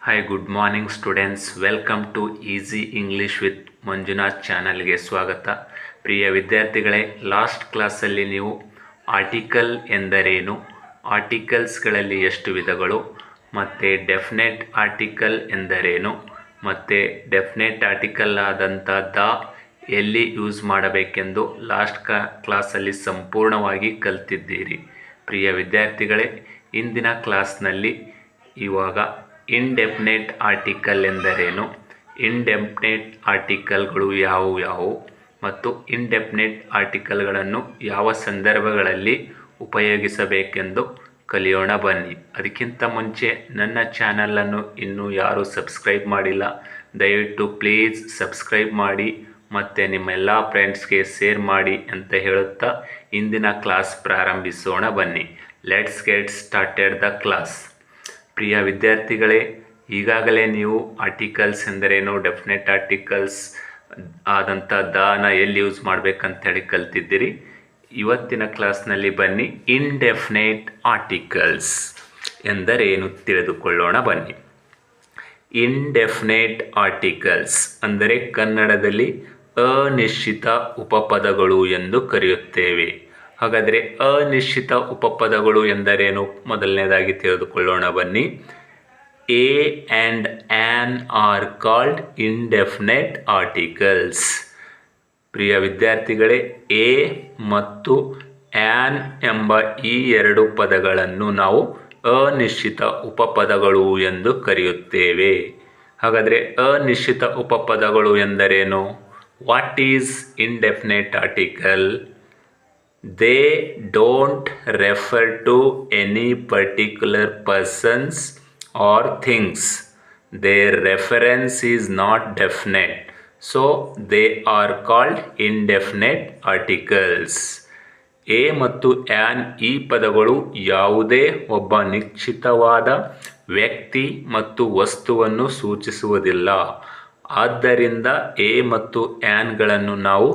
Hi, good morning students. Welcome to Easy English with Manjunath ಚಾನಲ್ಗೆ ಸ್ವಾಗತ. ಪ್ರಿಯ ವಿದ್ಯಾರ್ಥಿಗಳೇ, ಲಾಸ್ಟ್ ಕ್ಲಾಸಲ್ಲಿ ನೀವು ಆರ್ಟಿಕಲ್ ಎಂದರೇನು, ಆರ್ಟಿಕಲ್ಸ್ಗಳಲ್ಲಿ ಎಷ್ಟು ವಿಧಗಳು, ಮತ್ತು ಡೆಫಿನೆಟ್ ಆರ್ಟಿಕಲ್ ಎಂದರೇನು, ಮತ್ತು ಡೆಫಿನೆಟ್ ಆರ್ಟಿಕಲ್ ಆದಂಥ ದ ಎಲ್ಲಿ ಯೂಸ್ ಮಾಡಬೇಕೆಂದು ಲಾಸ್ಟ್ ಕ್ಲಾಸಲ್ಲಿ ಸಂಪೂರ್ಣವಾಗಿ ಕಲಿತಿದ್ದೀರಿ. ಪ್ರಿಯ ವಿದ್ಯಾರ್ಥಿಗಳೇ, ಇಂದಿನ ಕ್ಲಾಸ್ನಲ್ಲಿ ಇವಾಗ ಇಂಡೆಫಿನೆಟ್ ಆರ್ಟಿಕಲ್ ಎಂದರೇನು, ಇಂಡೆಫಿನೆಟ್ ಆರ್ಟಿಕಲ್ಗಳು ಯಾವುವು ಮತ್ತು ಇಂಡೆಫಿನೆಟ್ ಆರ್ಟಿಕಲ್ಗಳನ್ನು ಯಾವ ಸಂದರ್ಭಗಳಲ್ಲಿ ಉಪಯೋಗಿಸಬೇಕೆಂದು ಕಲಿಯೋಣ ಬನ್ನಿ. ಅದಕ್ಕಿಂತ ಮುಂಚೆ ನನ್ನ ಚಾನಲನ್ನು ಇನ್ನೂ ಯಾರೂ ಸಬ್ಸ್ಕ್ರೈಬ್ ಮಾಡಿಲ್ಲ, ದಯವಿಟ್ಟು ಪ್ಲೀಸ್ ಸಬ್ಸ್ಕ್ರೈಬ್ ಮಾಡಿ ಮತ್ತು ನಿಮ್ಮೆಲ್ಲ ಫ್ರೆಂಡ್ಸ್ಗೆ ಶೇರ್ ಮಾಡಿ ಅಂತ ಹೇಳುತ್ತಾ ಇಂದಿನ ಕ್ಲಾಸ್ ಪ್ರಾರಂಭಿಸೋಣ ಬನ್ನಿ. Let's get started the class. ಪ್ರಿಯ ವಿದ್ಯಾರ್ಥಿಗಳೇ, ಈಗಾಗಲೇ ನೀವು ಆರ್ಟಿಕಲ್ಸ್ ಎಂದರೇನು, ಡೆಫಿನೆಟ್ ಆರ್ಟಿಕಲ್ಸ್ ಆದಂಥ ದಾನ ಎಲ್ಲಿ ಯೂಸ್ ಮಾಡಬೇಕಂತೇಳಿ ಕಲ್ತಿದ್ದೀರಿ. ಇವತ್ತಿನ ಕ್ಲಾಸ್ನಲ್ಲಿ ಬನ್ನಿ ಇಂಡೆಫಿನೆಟ್ ಆರ್ಟಿಕಲ್ಸ್ ಎಂದರೇನು ತಿಳಿದುಕೊಳ್ಳೋಣ ಬನ್ನಿ. ಇಂಡೆಫಿನೆಟ್ ಆರ್ಟಿಕಲ್ಸ್ ಅಂದರೆ ಕನ್ನಡದಲ್ಲಿ ಅನಿಶ್ಚಿತ ಉಪಪದಗಳು ಎಂದು ಕರೆಯುತ್ತೇವೆ. ಹಾಗಾದರೆ ಅನಿಶ್ಚಿತ ಉಪಪದಗಳು ಎಂದರೇನು ಮೊದಲನೇದಾಗಿ ತಿಳಿದುಕೊಳ್ಳೋಣ ಬನ್ನಿ. A and an are called indefinite articles. ಪ್ರಿಯ ವಿದ್ಯಾರ್ಥಿಗಳೇ, ಎ ಮತ್ತು ಆ್ಯನ್ ಎಂಬ ಈ ಎರಡು ಪದಗಳನ್ನು ನಾವು ಅನಿಶ್ಚಿತ ಉಪಪದಗಳು ಎಂದು ಕರೆಯುತ್ತೇವೆ. ಹಾಗಾದರೆ ಅನಿಶ್ಚಿತ ಉಪಪದಗಳು ಎಂದರೇನು? What is indefinite article? They don't refer to any particular persons or things. Their reference is not definite, so they are called indefinite articles. A ಮತ್ತು ಆ್ಯನ್ ಈ ಪದಗಳು ಯಾವುದೇ ಒಬ್ಬ ನಿಶ್ಚಿತವಾದ ವ್ಯಕ್ತಿ ಮತ್ತು ವಸ್ತುವನ್ನು ಸೂಚಿಸುವುದಿಲ್ಲ. ಆದ್ದರಿಂದ ಎ ಮತ್ತು ಆ್ಯನ್ಗಳನ್ನು ನಾವು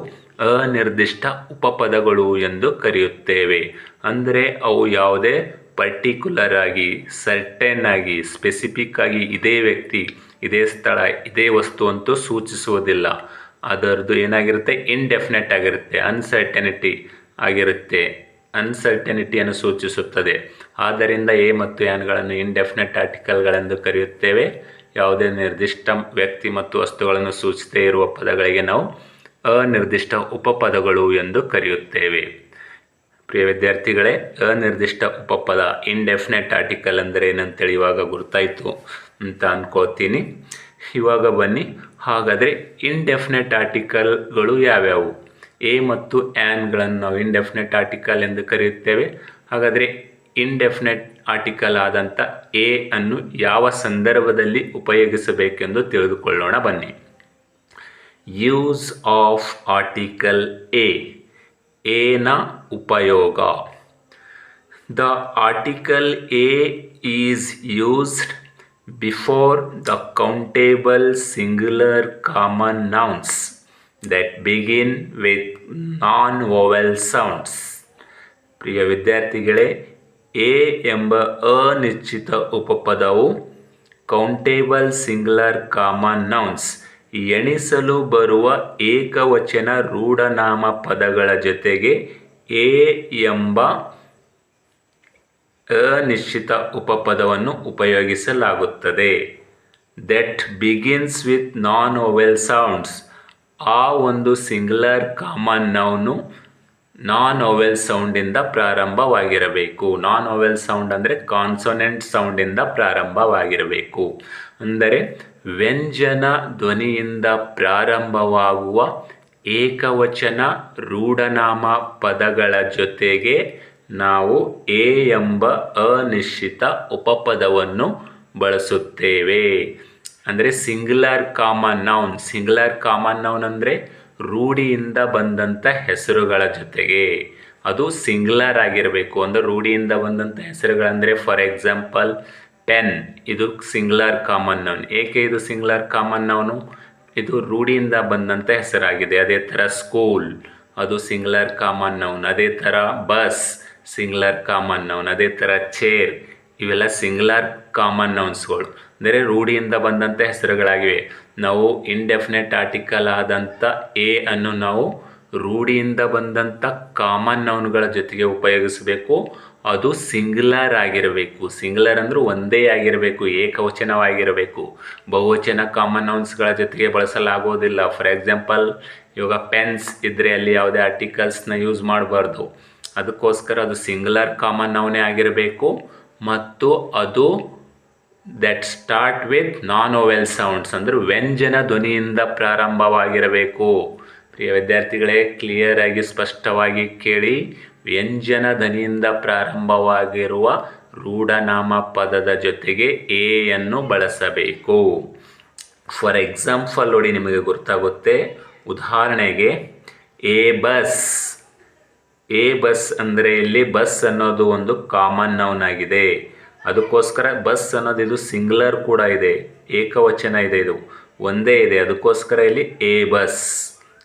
ಅನಿರ್ದಿಷ್ಟ ಉಪಪದಗಳು ಎಂದು ಕರೆಯುತ್ತೇವೆ. ಅಂದರೆ ಅವು ಯಾವುದೇ ಪರ್ಟಿಕ್ಯುಲರ್ ಆಗಿ, ಸರ್ಟೆನ್ ಆಗಿ, ಸ್ಪೆಸಿಫಿಕ್ ಆಗಿ ಇದೇ ವ್ಯಕ್ತಿ, ಇದೇ ಸ್ಥಳ, ಇದೇ ವಸ್ತು ಅಂತೂ ಸೂಚಿಸುವುದಿಲ್ಲ. ಅದರದ್ದು ಏನಾಗಿರುತ್ತೆ? ಇಂಡೆಫಿನೆಟ್ ಆಗಿರುತ್ತೆ, ಅನ್ಸರ್ಟೆನಿಟಿ ಆಗಿರುತ್ತೆ, ಅನ್ಸರ್ಟೆನಿಟಿಯನ್ನು ಸೂಚಿಸುತ್ತದೆ. ಆದ್ದರಿಂದ ಎ ಮತ್ತು ಆ್ಯನ್ಗಳನ್ನು ಇಂಡೆಫಿನೆಟ್ ಆರ್ಟಿಕಲ್ಗಳೆಂದು ಕರೆಯುತ್ತೇವೆ. ಯಾವುದೇ ನಿರ್ದಿಷ್ಟ ವ್ಯಕ್ತಿ ಮತ್ತು ವಸ್ತುಗಳನ್ನು ಸೂಚಿಸದೇ ಇರುವ ಪದಗಳಿಗೆ ನಾವು ಅನಿರ್ದಿಷ್ಟ ಉಪಪದಗಳು ಎಂದು ಕರೆಯುತ್ತೇವೆ. ಪ್ರಿಯ ವಿದ್ಯಾರ್ಥಿಗಳೇ, ಅನಿರ್ದಿಷ್ಟ ಉಪಪದ ಇಂಡೆಫಿನೆಟ್ ಆರ್ಟಿಕಲ್ ಅಂದರೆ ಏನಂತೇಳಿ ಇವಾಗ ಗೊತ್ತಾಯಿತು ಅಂತ ಅಂದ್ಕೋತೀನಿ. ಇವಾಗ ಬನ್ನಿ, ಹಾಗಾದರೆ ಇಂಡೆಫಿನೆಟ್ ಆರ್ಟಿಕಲ್ಗಳು ಯಾವ್ಯಾವು? ಎ ಮತ್ತು ಆ್ಯನ್ಗಳನ್ನು ನಾವು ಇಂಡೆಫಿನೆಟ್ ಆರ್ಟಿಕಲ್ ಎಂದು ಕರೆಯುತ್ತೇವೆ. ಹಾಗಾದರೆ ಇಂಡೆಫಿನೆಟ್ ಆರ್ಟಿಕಲ್ ಆದಂಥ ಎ ಅನ್ನು ಯಾವ ಸಂದರ್ಭದಲ್ಲಿ ಉಪಯೋಗಿಸಬೇಕೆಂದು ತಿಳಿದುಕೊಳ್ಳೋಣ ಬನ್ನಿ. Use of article A. ಎನ ಉಪಯೋಗ. The article A is used before the countable singular common nouns that begin with non-vowel sounds. ಪ್ರಿಯ ವಿದ್ಯಾರ್ಥಿಗಳೇ, ಎ ಎಂಬ ಅನಿಶ್ಚಿತ ಉಪಪದವು ಕೌಂಟೇಬಲ್ ಸಿಂಗ್ಯುಲರ್ ಕಾಮನ್ ನೌನ್ಸ್, ಎಣಿಸಲು ಬರುವ ಏಕವಚನ ರೂಢನಾಮ ಪದಗಳ ಜೊತೆಗೆ ಎ ಎಂಬ ಅನಿಶ್ಚಿತ ಉಪಪದವನ್ನು ಉಪಯೋಗಿಸಲಾಗುತ್ತದೆ. That begins with non vowel sounds. ಆ ಒಂದು ಸಿಂಗ್ಯುಲರ್ ಕಾಮನ್ ನೌನು ನಾನ್-ವೊವೆಲ್ ಸೌಂಡಿಂದ ಪ್ರಾರಂಭವಾಗಿರಬೇಕು. ನಾನ್-ವೊವೆಲ್ ಸೌಂಡ್ ಅಂದರೆ ಕಾನ್ಸೊನೆಂಟ್ ಸೌಂಡಿಂದ ಪ್ರಾರಂಭವಾಗಿರಬೇಕು. ಅಂದರೆ ವ್ಯಂಜನ ಧ್ವನಿಯಿಂದ ಪ್ರಾರಂಭವಾಗುವ ಏಕವಚನ ರೂಢನಾಮ ಪದಗಳ ಜೊತೆಗೆ ನಾವು ಎ ಎಂಬ ಅನಿಶ್ಚಿತ ಉಪಪದವನ್ನು ಬಳಸುತ್ತೇವೆ. ಅಂದರೆ singular common noun. Singular common noun ಅಂದರೆ ರೂಢಿಯಿಂದ ಬಂದಂಥ ಹೆಸರುಗಳ ಜೊತೆಗೆ ಅದು ಸಿಂಗ್ಯುಲರ್ ಆಗಿರಬೇಕು. ಅಂದರೆ ರೂಢಿಯಿಂದ ಬಂದಂಥ ಹೆಸರುಗಳಂದರೆ ಫಾರ್ ಎಕ್ಸಾಂಪಲ್ ಪೆನ್, ಇದು ಸಿಂಗ್ಯುಲರ್ ಕಾಮನ್ ನೌನ್. ಏಕೆ ಇದು ಸಿಂಗ್ಯುಲರ್ ಕಾಮನ್ ನೌನು? ಇದು ರೂಢಿಯಿಂದ ಬಂದಂಥ ಹೆಸರಾಗಿದೆ. ಅದೇ ಥರ ಸ್ಕೂಲ್, ಅದು ಸಿಂಗ್ಯುಲರ್ ಕಾಮನ್ ನೌನ್. ಅದೇ ಥರ ಬಸ್, ಸಿಂಗ್ಯುಲರ್ ಕಾಮನ್ ನೌನ್. ಅದೇ ಥರ ಚೇರ್, ಇವೆಲ್ಲ ಸಿಂಗ್ಯುಲರ್ ಕಾಮನ್ ನೌನ್ಸ್ಗಳು, ಅಂದರೆ ರೂಢಿಯಿಂದ ಬಂದಂಥ ಹೆಸರುಗಳಾಗಿವೆ. ನಾವು ಇಂಡೆಫಿನೆಟ್ ಆರ್ಟಿಕಲ್ ಆದಂಥ ಎ ಅನ್ನು ನಾವು ರೂಢಿಯಿಂದ ಬಂದಂಥ ಕಾಮನ್ ನೌನ್ಗಳ ಜೊತೆಗೆ ಉಪಯೋಗಿಸಬೇಕು. ಅದು ಸಿಂಗ್ಯುಲರ್ ಆಗಿರಬೇಕು. ಸಿಂಗ್ಯುಲರ್ ಅಂದ್ರೆ ಒಂದೇ ಆಗಿರಬೇಕು, ಏಕವಚನವಾಗಿರಬೇಕು. ಬಹುವಚನ ಕಾಮನ್ ನೌನ್ಸ್ಗಳ ಜೊತೆಗೆ ಬಳಸಲಾಗುವುದಿಲ್ಲ. ಫಾರ್ ಎಕ್ಸಾಂಪಲ್, ಇವಾಗ ಪೆನ್ಸ್ ಇದ್ದರೆ ಅಲ್ಲಿ ಯಾವುದೇ ಆರ್ಟಿಕಲ್ಸ್ನ ಯೂಸ್ ಮಾಡಬಾರ್ದು. ಅದಕ್ಕೋಸ್ಕರ ಅದು ಸಿಂಗ್ಯುಲರ್ ಕಾಮನ್ ನೌನೇ ಆಗಿರಬೇಕು ಮತ್ತು ಅದು that start with non vowel sounds, ಅಂದರೆ ವ್ಯಂಜನ ಧ್ವನಿಯಿಂದ ಪ್ರಾರಂಭವಾಗಿರಬೇಕು. ಪ್ರಿಯ ವಿದ್ಯಾರ್ಥಿಗಳೇ, ಕ್ಲಿಯರ್ ಆಗಿ ಸ್ಪಷ್ಟವಾಗಿ ಕೇಳಿ. ವ್ಯಂಜನ ಧ್ವನಿಯಿಂದ ಪ್ರಾರಂಭವಾಗಿರುವ ರೂಢನಾಮ ಪದದ ಜೊತೆಗೆ ಎ ಯನ್ನು ಬಳಸಬೇಕು. ಫಾರ್ ಎಕ್ಸಾಂಪಲ್ ನೋಡಿ, ನಿಮಗೆ ಗೊತ್ತಾಗುತ್ತೆ. ಉದಾಹರಣೆಗೆ ಎ ಬಸ್. ಎ ಬಸ್ ಅಂದರೆ ಇಲ್ಲಿ ಬಸ್ ಅನ್ನೋದು ಒಂದು ಕಾಮನ್ ನೌನ್ ಆಗಿದೆ. ಅದಕ್ಕೋಸ್ಕರ ಬಸ್ ಅನ್ನೋದು ಇದು ಸಿಂಗ್ಯುಲರ್ ಕೂಡ ಇದೆ, ಏಕವಚನ ಇದೆ, ಇದು ಒಂದೇ ಇದೆ. ಅದಕ್ಕೋಸ್ಕರ ಇಲ್ಲಿ ಎ ಬಸ್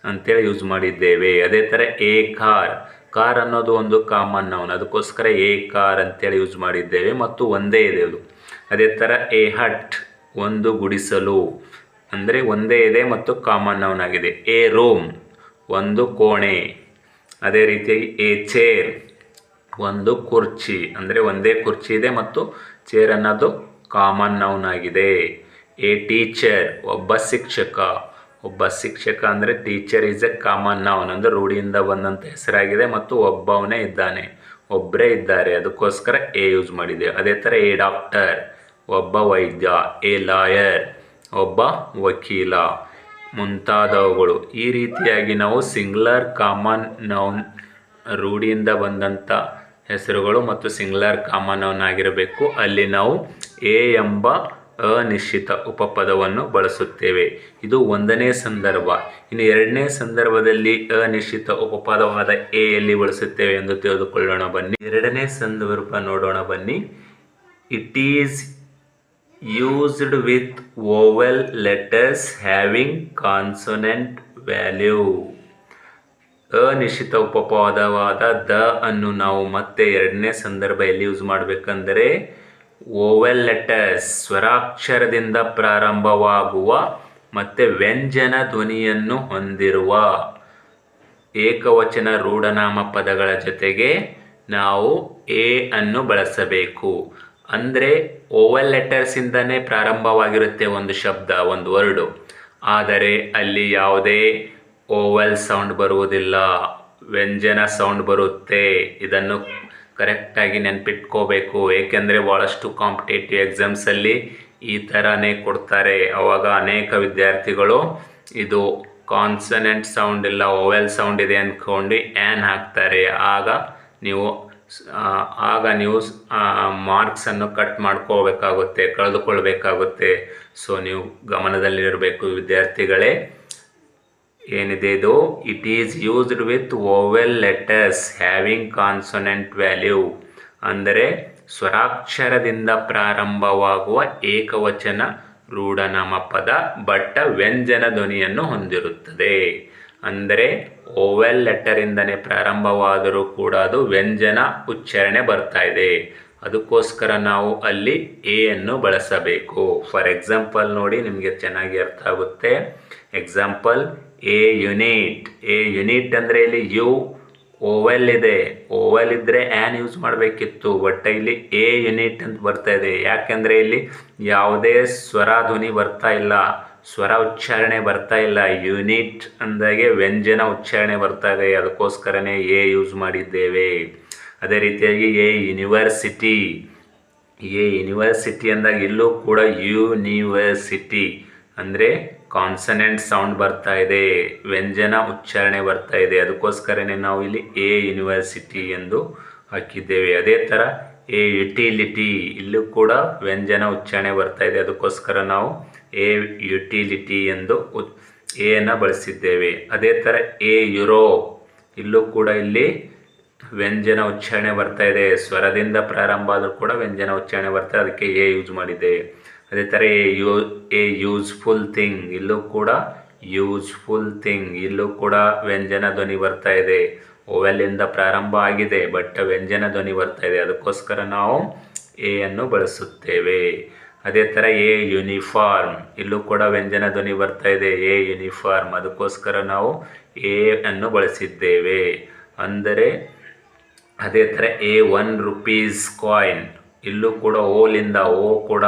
ಅಂತೇಳಿ ಯೂಸ್ ಮಾಡಿದ್ದೇವೆ. ಅದೇ ಥರ ಎ ಕಾರ್. ಕಾರ್ ಅನ್ನೋದು ಒಂದು ಕಾಮನ್ ನೌನ್, ಅದಕ್ಕೋಸ್ಕರ ಎ ಕಾರ್ ಅಂತೇಳಿ ಯೂಸ್ ಮಾಡಿದ್ದೇವೆ ಮತ್ತು ಒಂದೇ ಇದೆ ಅದು. ಅದೇ ಥರ ಎ ಹಟ್, ಒಂದು ಗುಡಿಸಲು, ಅಂದರೆ ಒಂದೇ ಇದೆ ಮತ್ತು ಕಾಮನ್ ನೌನ್ ಆಗಿದೆ. ಎ ರೂಮ್, ಒಂದು ಕೋಣೆ. ಅದೇ ರೀತಿಯಾಗಿ ಎ ಚೇರ್, ಒಂದು ಕುರ್ಚಿ, ಅಂದರೆ ಒಂದೇ ಕುರ್ಚಿ ಇದೆ ಮತ್ತು ಚೇರ್ ಅನ್ನೋದು ಕಾಮನ್ ನೌನ್ ಆಗಿದೆ. ಎ ಟೀಚರ್, ಒಬ್ಬ ಶಿಕ್ಷಕ. ಒಬ್ಬ ಶಿಕ್ಷಕ ಅಂದರೆ teacher is A common noun, ಅಂದರೆ ರೂಢಿಯಿಂದ ಬಂದಂಥ ಹೆಸರಾಗಿದೆ ಮತ್ತು ಒಬ್ಬವನೇ ಇದ್ದಾನೆ, ಒಬ್ಬರೇ ಇದ್ದಾರೆ, ಅದಕ್ಕೋಸ್ಕರ ಎ ಯೂಸ್ ಮಾಡಿದ್ದೇವೆ. ಅದೇ ಥರ ಎ ಡಾಕ್ಟರ್, ಒಬ್ಬ ವೈದ್ಯ. ಎ ಲಾಯರ್, ಒಬ್ಬ ವಕೀಲ, ಮುಂತಾದವುಗಳು. ಈ ರೀತಿಯಾಗಿ ನಾವು ಸಿಂಗ್ಯುಲರ್ ಕಾಮನ್ ನೌನ್, ರೂಢಿಯಿಂದ ಬಂದಂಥ ಹೆಸರುಗಳು ಮತ್ತು ಸಿಂಗ್ಯುಲರ್ ಕಾಮನ್ ನೌನ್ ಆಗಿರಬೇಕು. ಅಲ್ಲಿ ನಾವು ಎ ಎಂಬ ಅನಿಶ್ಚಿತ ಉಪಪದವನ್ನು ಬಳಸುತ್ತೇವೆ. ಇದು ಒಂದನೇ ಸಂದರ್ಭ. ಇನ್ನು ಎರಡನೇ ಸಂದರ್ಭದಲ್ಲಿ ಅನಿಶ್ಚಿತ ಉಪಪದವಾದ ಎ ಎಲ್ಲಿ ಬಳಸುತ್ತೇವೆ ಎಂದು ತಿಳಿದುಕೊಳ್ಳೋಣ ಬನ್ನಿ. ಎರಡನೇ ಸಂದರ್ಭ ನೋಡೋಣ ಬನ್ನಿ. It is used with ವೋವೆಲ್ letters having consonant value. ಅನಿಶ್ಚಿತ ಉಪಪದವಾದ ದ ಅನ್ನು ನಾವು ಮತ್ತೆ ಎರಡನೇ ಸಂದರ್ಭ ಎಲ್ಲಿ ಯೂಸ್ ಮಾಡಬೇಕಂದರೆ ವೋವೆಲ್ ಲೆಟರ್ಸ್, ಸ್ವರಾಕ್ಷರದಿಂದ ಪ್ರಾರಂಭವಾಗುವ ಮತ್ತು ವ್ಯಂಜನ ಧ್ವನಿಯನ್ನು ಹೊಂದಿರುವ ಏಕವಚನ ರೂಢನಾಮ ಪದಗಳ ಜೊತೆಗೆ ನಾವು ಎ ಅನ್ನು ಬಳಸಬೇಕು. ಅಂದರೆ ಓವೆಲ್ ಲೆಟರ್ಸಿಂದನೇ ಪ್ರಾರಂಭವಾಗಿರುತ್ತೆ ಒಂದು ಶಬ್ದ, ಒಂದು ವರ್ಡು. ಆದರೆ ಅಲ್ಲಿ ಯಾವುದೇ ಓವೆಲ್ ಸೌಂಡ್ ಬರುವುದಿಲ್ಲ, ವ್ಯಂಜನ ಸೌಂಡ್ ಬರುತ್ತೆ. ಇದನ್ನು ಕರೆಕ್ಟಾಗಿ ನೆನಪಿಟ್ಕೋಬೇಕು. ಏಕೆಂದರೆ ಭಾಳಷ್ಟು ಕಾಂಪಿಟೇಟಿವ್ ಎಕ್ಸಾಮ್ಸಲ್ಲಿ ಈ ಥರನೇ ಕೊಡ್ತಾರೆ. ಆವಾಗ ಅನೇಕ ವಿದ್ಯಾರ್ಥಿಗಳು ಇದು ಕಾನ್ಸನೆಂಟ್ ಸೌಂಡ್ ಇಲ್ಲ, ಓವೆಲ್ ಸೌಂಡ್ ಇದೆ ಅಂದ್ಕೊಂಡು ಆ್ಯನ್ ಹಾಕ್ತಾರೆ. ಆಗ ನೀವು ಮಾರ್ಕ್ಸನ್ನು ಕಟ್ ಮಾಡ್ಕೋಬೇಕಾಗುತ್ತೆ, ಕಳೆದುಕೊಳ್ಬೇಕಾಗುತ್ತೆ. ಸೊ ನೀವು ಗಮನದಲ್ಲಿರಬೇಕು ವಿದ್ಯಾರ್ಥಿಗಳೇ. ಏನಿದೆ ಇದು? It is used with ವೋವೆಲ್ letters having consonant value, ಅಂದರೆ ಸ್ವರಾಕ್ಷರದಿಂದ ಪ್ರಾರಂಭವಾಗುವ ಏಕವಚನ ರೂಢನಾಮ ಪದ ಬಟ್ ವ್ಯಂಜನ ಧ್ವನಿಯನ್ನು ಹೊಂದಿರುತ್ತದೆ. ಅಂದರೆ ಓವೆಲ್ ಲೆಟರಿಂದನೇ ಪ್ರಾರಂಭವಾದರೂ ಕೂಡ ಅದು ವ್ಯಂಜನ ಉಚ್ಚಾರಣೆ ಬರ್ತಾ ಇದೆ. ಅದಕ್ಕೋಸ್ಕರ ನಾವು ಅಲ್ಲಿ ಎ ಅನ್ನು ಬಳಸಬೇಕು. ಫಾರ್ ಎಕ್ಸಾಂಪಲ್ ನೋಡಿ, ನಿಮಗೆ ಚೆನ್ನಾಗಿ ಅರ್ಥ ಆಗುತ್ತೆ. Example, A unit. A unit ಅಂದರೆ ಇಲ್ಲಿ ಯು ಓವೆಲ್ ಇದೆ, ಓವೆಲ್ ಇದ್ದರೆ ಆ್ಯನ್ ಯೂಸ್ ಮಾಡಬೇಕಿತ್ತು. ಬಟ್ ಇಲ್ಲಿ ಎ ಯುನಿಟ್ ಅಂತ ಬರ್ತಾ ಇದೆ. ಯಾಕೆಂದರೆ ಇಲ್ಲಿ ಯಾವುದೇ ಸ್ವರ ಧ್ವನಿ ಬರ್ತಾ ಇಲ್ಲ, ಸ್ವರ ಉಚ್ಚಾರಣೆ ಬರ್ತಾ ಇಲ್ಲ. ಯೂನಿಟ್ ಅಂದಾಗೆ ವ್ಯಂಜನ ಉಚ್ಚಾರಣೆ ಬರ್ತಾ ಇದೆ, ಅದಕ್ಕೋಸ್ಕರನೇ ಎ ಯೂಸ್ ಮಾಡಿದ್ದೇವೆ. ಅದೇ ರೀತಿಯಾಗಿ ಎ ಯೂನಿವರ್ಸಿಟಿ. ಎ ಯೂನಿವರ್ಸಿಟಿ ಅಂದಾಗ ಇಲ್ಲೂ ಕೂಡ ಯೂನಿವರ್ಸಿಟಿ ಅಂದರೆ ಕಾನ್ಸನೆಂಟ್ ಸೌಂಡ್ ಬರ್ತಾ ಇದೆ, ವ್ಯಂಜನ ಉಚ್ಚಾರಣೆ ಬರ್ತಾ ಇದೆ. ಅದಕ್ಕೋಸ್ಕರನೇ ನಾವು ಇಲ್ಲಿ ಎ ಯೂನಿವರ್ಸಿಟಿ ಎಂದು ಹಾಕಿದ್ದೇವೆ. ಅದೇ ಥರ ಎ ಯುಟಿಲಿಟಿ, ಇಲ್ಲೂ ಕೂಡ ವ್ಯಂಜನ ಉಚ್ಚಾರಣೆ ಬರ್ತಾ ಇದೆ. ಅದಕ್ಕೋಸ್ಕರ ನಾವು ಎ ಯುಟಿಲಿಟಿ ಎಂದು ಎಯನ್ನು ಬಳಸಿದ್ದೇವೆ. ಅದೇ ಥರ ಎ ಯುರೋಪ್, ಇಲ್ಲೂ ಕೂಡ ಇಲ್ಲಿ ವ್ಯಂಜನ ಉಚ್ಚಾರಣೆ ಬರ್ತಾ ಇದೆ, ಸ್ವರದಿಂದ ಪ್ರಾರಂಭ ಆದರೂ ಕೂಡ ವ್ಯಂಜನ ಉಚ್ಚಾರಣೆ ಬರ್ತಾ ಇದೆ, ಅದಕ್ಕೆ ಎ ಯೂಸ್ ಮಾಡಿದ್ದೇವೆ. ಅದೇ ಥರ ಎ ಯೂಸ್ಫುಲ್ ಥಿಂಗ್, ಇಲ್ಲೂ ಕೂಡ ಯೂಸ್ಫುಲ್ ಥಿಂಗ್, ಇಲ್ಲೂ ಕೂಡ ವ್ಯಂಜನ ಧ್ವನಿ ಬರ್ತಾ ಇದೆ. ಓವೆಲ್ಲಿಂದ ಪ್ರಾರಂಭ ಆಗಿದೆ ಬಟ್ ವ್ಯಂಜನ ಧ್ವನಿ ಬರ್ತಾ ಇದೆ. ಅದಕ್ಕೋಸ್ಕರ ನಾವು ಎ ಅನ್ನು ಬಳಸುತ್ತೇವೆ. ಅದೇ ಥರ ಎ ಯೂನಿಫಾರ್ಮ್, ಇಲ್ಲೂ ಕೂಡ ವ್ಯಂಜನ ಧ್ವನಿ ಬರ್ತಾ ಇದೆ. ಎ ಯೂನಿಫಾರ್ಮ್, ಅದಕ್ಕೋಸ್ಕರ ನಾವು ಎ ಅನ್ನು ಬಳಸಿದ್ದೇವೆ. ಅಂದರೆ ಅದೇ ಥರ ಎ ₹1 ಕಾಯಿನ್, ಇಲ್ಲೂ ಕೂಡ ಓಲಿಂದ ಓ ಕೂಡ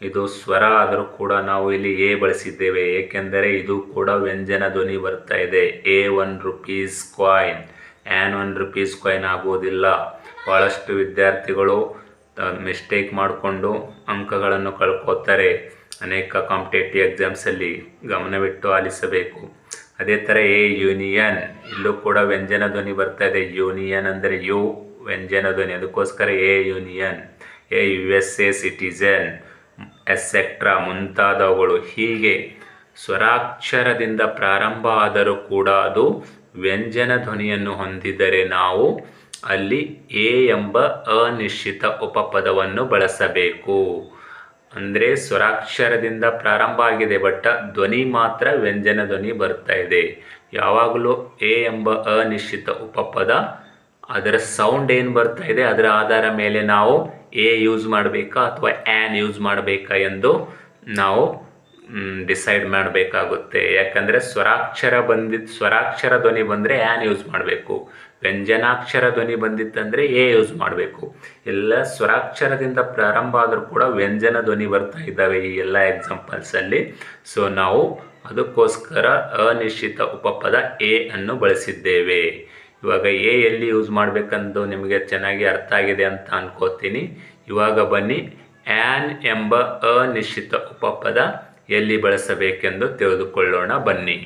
ಇದು ಸ್ವರ ಆದರೂ ಕೂಡ ನಾವು ಇಲ್ಲಿ ಎ ಬಳಸಿದ್ದೇವೆ, ಏಕೆಂದರೆ ಇದು ಕೂಡ ವ್ಯಂಜನ ಧ್ವನಿ ಬರ್ತಾ ಇದೆ. ಎ ₹1 ಕಾಯಿನ್, ಆ್ಯನ್ ₹1 ಕಾಯಿನ್ ಆಗುವುದಿಲ್ಲ. ಭಾಳಷ್ಟು ವಿದ್ಯಾರ್ಥಿಗಳು ಮಿಸ್ಟೇಕ್ ಮಾಡಿಕೊಂಡು ಅಂಕಗಳನ್ನು ಕಳ್ಕೋತಾರೆ ಅನೇಕ ಕಾಂಪಿಟೇಟಿವ್ ಎಕ್ಸಾಮ್ಸಲ್ಲಿ, ಗಮನವಿಟ್ಟು ಆಲಿಸಬೇಕು. ಅದೇ ಥರ ಎ ಯೂನಿಯನ್, ಇಲ್ಲೂ ಕೂಡ ವ್ಯಂಜನ ಧ್ವನಿ ಬರ್ತಾ ಇದೆ. ಯೂನಿಯನ್ ಅಂದರೆ ಯು ವ್ಯಂಜನ ಧ್ವನಿ, ಅದಕ್ಕೋಸ್ಕರ a union. A USA citizen, etcetera ಮುಂತಾದವುಗಳು. ಹೀಗೆ ಸ್ವರಾಕ್ಷರದಿಂದ ಪ್ರಾರಂಭ ಆದರೂ ಕೂಡ ಅದು ವ್ಯಂಜನ ಧ್ವನಿಯನ್ನು ಹೊಂದಿದರೆ ನಾವು ಅಲ್ಲಿ ಎ ಎಂಬ ಅನಿಶ್ಚಿತ ಉಪಪದವನ್ನು ಬಳಸಬೇಕು. ಅಂದರೆ ಸ್ವರಾಕ್ಷರದಿಂದ ಪ್ರಾರಂಭ ಆಗಿದೆ, ಬಟ್ ಧ್ವನಿ ಮಾತ್ರ ವ್ಯಂಜನ ಧ್ವನಿ ಬರ್ತಾ ಇದೆ. ಯಾವಾಗಲೂ ಎ ಎಂಬ ಅನಿಶ್ಚಿತ ಉಪಪದ ಅದರ ಸೌಂಡ್ ಏನು ಬರ್ತಾ ಇದೆ ಅದರ ಆಧಾರ ಮೇಲೆ ನಾವು ಎ ಯೂಸ್ ಮಾಡಬೇಕಾ ಅಥವಾ ಆ್ಯನ್ ಯೂಸ್ ಮಾಡಬೇಕಾ ಎಂದು ನಾವು ಡಿಸೈಡ್ ಮಾಡಬೇಕಾಗುತ್ತೆ. ಯಾಕಂದರೆ ಸ್ವರಾಕ್ಷರ ಧ್ವನಿ ಬಂದರೆ ಆ್ಯನ್ ಯೂಸ್ ಮಾಡಬೇಕು, ವ್ಯಂಜನಾಕ್ಷರ ಧ್ವನಿ ಬಂದಿತ್ತಂದರೆ ಎ ಯೂಸ್ ಮಾಡಬೇಕು. ಎಲ್ಲ ಸ್ವರಾಕ್ಷರದಿಂದ ಪ್ರಾರಂಭ ಆದರೂ ಕೂಡ ವ್ಯಂಜನ ಧ್ವನಿ ಬರ್ತಾ ಇದ್ದಾವೆ ಈ ಎಲ್ಲ ಎಕ್ಸಾಂಪಲ್ಸಲ್ಲಿ. ಸೊ ನಾವು ಅದಕ್ಕೋಸ್ಕರ ಅನಿಶ್ಚಿತ ಉಪಪದ ಎ ಅನ್ನು ಬಳಸಿದ್ದೇವೆ. ಇವಾಗ ಎ ಎಲ್ಲಿ ಯೂಸ್ ಮಾಡಬೇಕಂದು ನಿಮಗೆ ಚೆನ್ನಾಗಿ ಅರ್ಥ ಆಗಿದೆ ಅಂತ ಅನ್ಕೋತೀನಿ. ಇವಾಗ ಬನ್ನಿ, ಆ್ಯನ್ ಎಂಬ ಅನಿಶ್ಚಿತ ಉಪಪದ ಎಲ್ಲಿ ಬಳಸಬೇಕೆಂದು ತಿಳಿದುಕೊಳ್ಳೋಣ ಬನ್ನಿ.